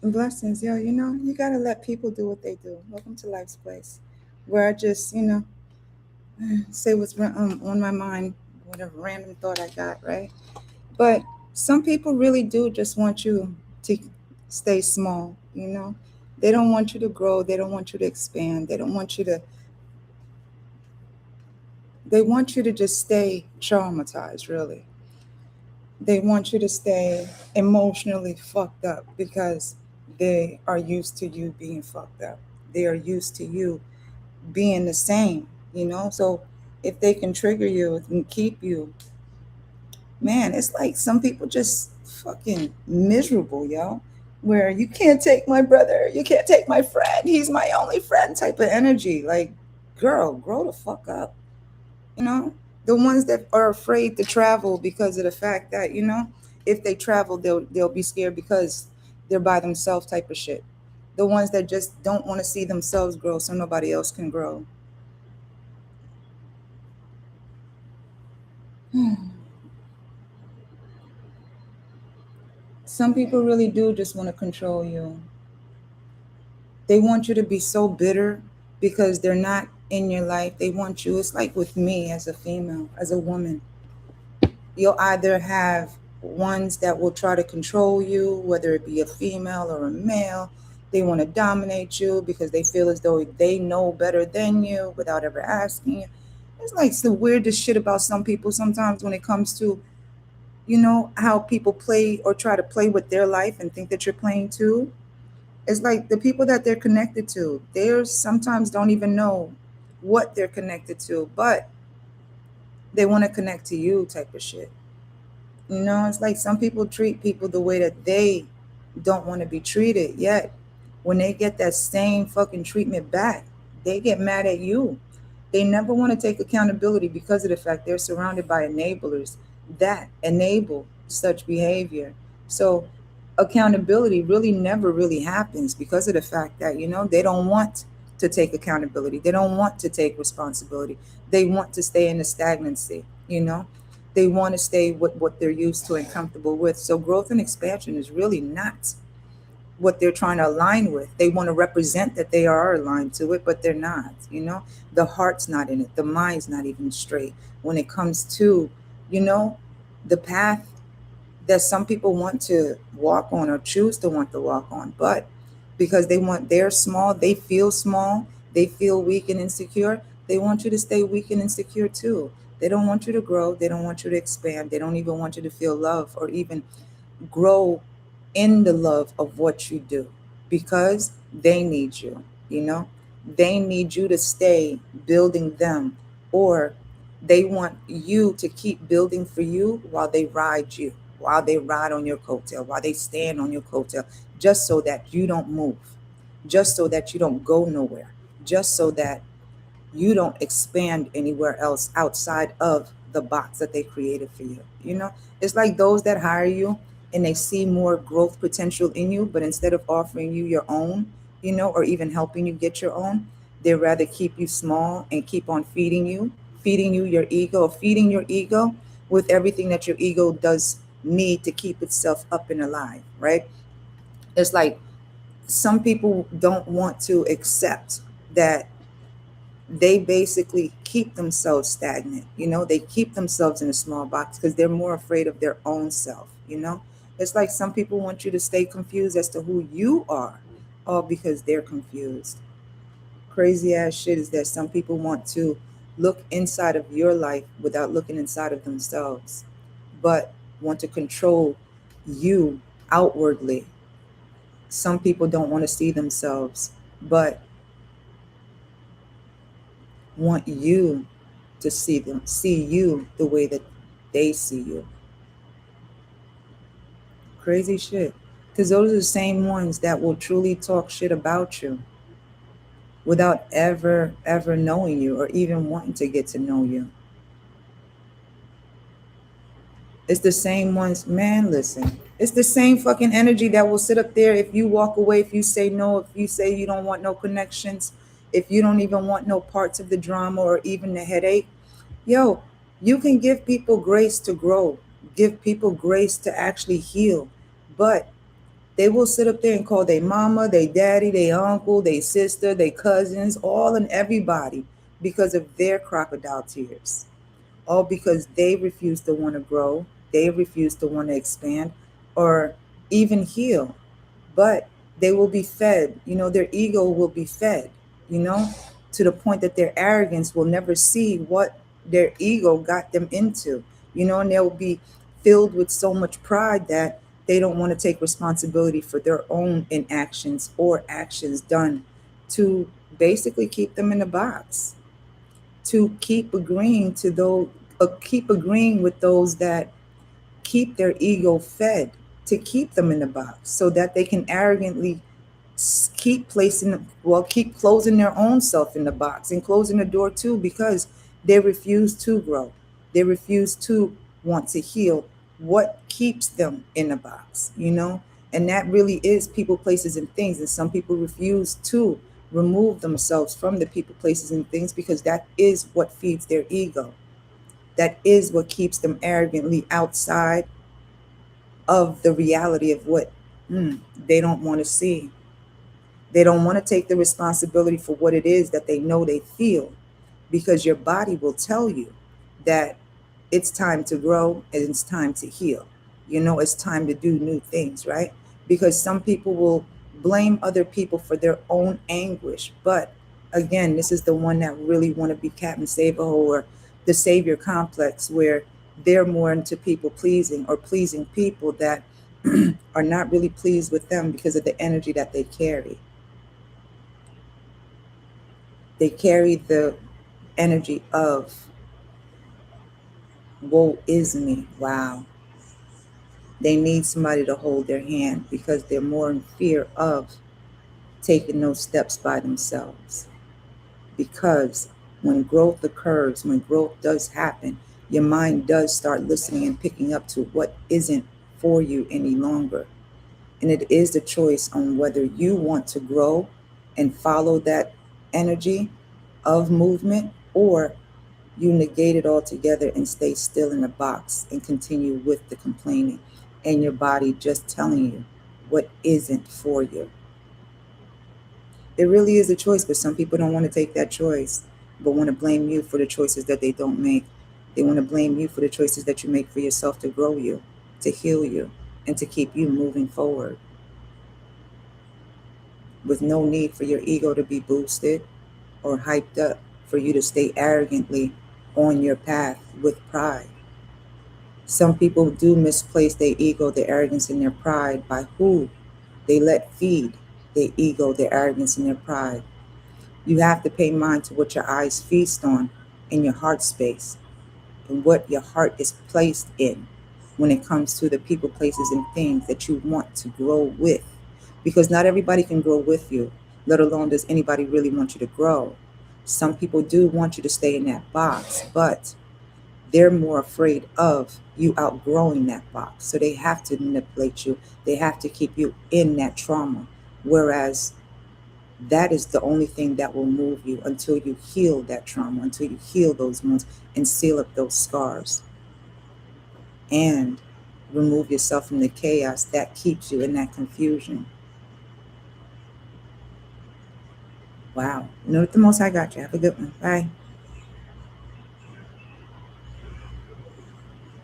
Blessings, yo. You gotta let people do what they do. Welcome to Life's Place, where I just, say what's on my mind, whatever random thought I got, right? But some people really do just want you to stay small. They don't want you to grow. They don't want you to expand. They don't want you to. They want you to just stay traumatized. Really, they want you to stay emotionally fucked up because they are used to you being fucked up. They are used to you being the same. So if they can trigger you and keep you, man, it's like some people just fucking miserable, yo. Where you can't take my brother, you can't take my friend, he's my only friend type of energy. Like, girl, grow the fuck up, you know? The ones that are afraid to travel because of the fact that, if they travel, they'll be scared because they're by themselves type of shit. The ones that just don't want to see themselves grow so nobody else can grow. Some people really do just want to control you. They want you to be so bitter because they're not in your life. They want you. It's like with me as a female, as a woman. You'll either have ones that will try to control you, whether it be a female or a male. They want to dominate you because they feel as though they know better than you without ever asking you. It's like the weirdest shit about some people sometimes when it comes to, how people play or try to play with their life and think that you're playing too. It's like the people that they're connected to, they sometimes don't even know what they're connected to, but they want to connect to you type of shit. It's like some people treat people the way that they don't want to be treated. Yet, when they get that same fucking treatment back, they get mad at you. They never want to take accountability because of the fact they're surrounded by enablers that enable such behavior. So, accountability really never really happens because of the fact that, they don't want to take accountability. They don't want to take responsibility. They want to stay in the stagnancy, you know? They want to stay with what they're used to and comfortable with. So growth and expansion is really not what they're trying to align with. They want to represent that they are aligned to it, but they're not. The heart's not in it. The mind's not even straight when it comes to, you know, the path that some people want to walk on or choose to want to walk on. But because they're small, they feel weak and insecure, they want you to stay weak and insecure too. They don't want you to grow. They don't want you to expand. They don't even want you to feel love or even grow in the love of what you do because they need you, you know? They need you to stay building them, or they want you to keep building for you while they ride on your coattail, while they stand on your coattail, just so that you don't move, just so that you don't go nowhere, just so that you don't expand anywhere else outside of the box that they created for you. It's like those that hire you and they see more growth potential in you, but instead of offering you your own, or even helping you get your own, they rather keep you small and keep on feeding you your ego, or feeding your ego with everything that your ego does need to keep itself up and alive, right? It's like some people don't want to accept that they basically keep themselves stagnant. They keep themselves in a small box because they're more afraid of their own self. It's like some people want you to stay confused as to who you are, all because they're confused. Crazy ass shit is that some people want to look inside of your life without looking inside of themselves, but want to control you outwardly. Some people don't want to see themselves, but want you to see you the way that they see you. Crazy shit. Because those are the same ones that will truly talk shit about you without ever knowing you or even wanting to get to know you. It's the same ones, man, listen. It's the same fucking energy that will sit up there if you walk away, if you say no, if you say you don't want no connections, if you don't even want no parts of the drama or even the headache. Yo, you can give people grace to grow, give people grace to actually heal, but They will sit up there and call their mama, their daddy, their uncle, their sister, their cousins, all and everybody because of their crocodile tears. All because they refuse to want to grow, they refuse to want to expand or even heal. But they will be fed, their ego will be fed, you know, to the point that their arrogance will never see what their ego got them into, and they'll be filled with so much pride that they don't want to take responsibility for their own inactions or actions done to basically keep them in a box, to keep agreeing with those that keep their ego fed, to keep them in the box so that they can arrogantly keep closing their own self in the box and closing the door too, because they refuse to grow, they refuse to want to heal what keeps them in a box, and that really is people, places, and things. And some people refuse to remove themselves from the people, places, and things because that is what feeds their ego, that is what keeps them arrogantly outside of the reality of what they don't want to see. They don't want to take the responsibility for what it is that they know they feel, because your body will tell you that it's time to grow and it's time to heal. It's time to do new things, right? Because some people will blame other people for their own anguish. But again, this is the one that really want to be Captain Save-A-Ho or the savior complex, where they're more into people pleasing or pleasing people that are not really pleased with them because of the energy that they carry. They carry the energy of woe is me. Wow. They need somebody to hold their hand because they're more in fear of taking those steps by themselves. Because when growth occurs, when growth does happen, your mind does start listening and picking up to what isn't for you any longer. And it is the choice on whether you want to grow and follow that energy of movement, or you negate it altogether and stay still in a box and continue with the complaining and your body just telling you what isn't for you. It really is a choice, but some people don't want to take that choice, but want to blame you for the choices that they don't make. They want to blame you for the choices that you make for yourself to grow you, to heal you, and to keep you moving forward, with no need for your ego to be boosted or hyped up for you to stay arrogantly on your path with pride. Some people do misplace their ego, their arrogance, and their pride by who they let feed their ego, their arrogance, and their pride. You have to pay mind to what your eyes feast on in your heart space and what your heart is placed in when it comes to the people, places, and things that you want to grow with. Because not everybody can grow with you, let alone does anybody really want you to grow. Some people do want you to stay in that box, but they're more afraid of you outgrowing that box. So they have to manipulate you. They have to keep you in that trauma. Whereas that is the only thing that will move you until you heal that trauma, until you heal those wounds and seal up those scars and remove yourself from the chaos that keeps you in that confusion. Wow. Know that the most I got you. Have a good one. Bye.